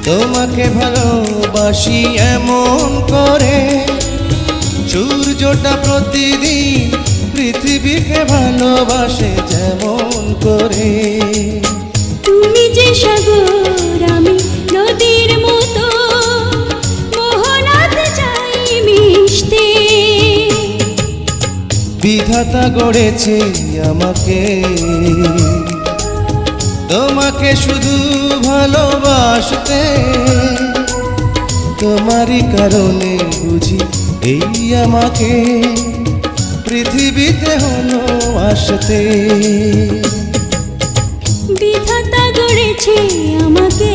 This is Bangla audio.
তোমাকে ভালোবাসি এমন করে, সূর্যটা প্রতিদিন পৃথিবীকে ভালোবাসে যেমন করে। তুমি যে সাগর আমি নদীর মতো, মোহনাতে চাই মিশতে। বিধাতা গড়েছে আমাকে, তোমাকে শুধু ভালোবাসতে। তোমারই কারণে বুঝি এই আমাকে পৃথিবীতে হলো আসতে। বিধাতা গড়েছে আমাকে,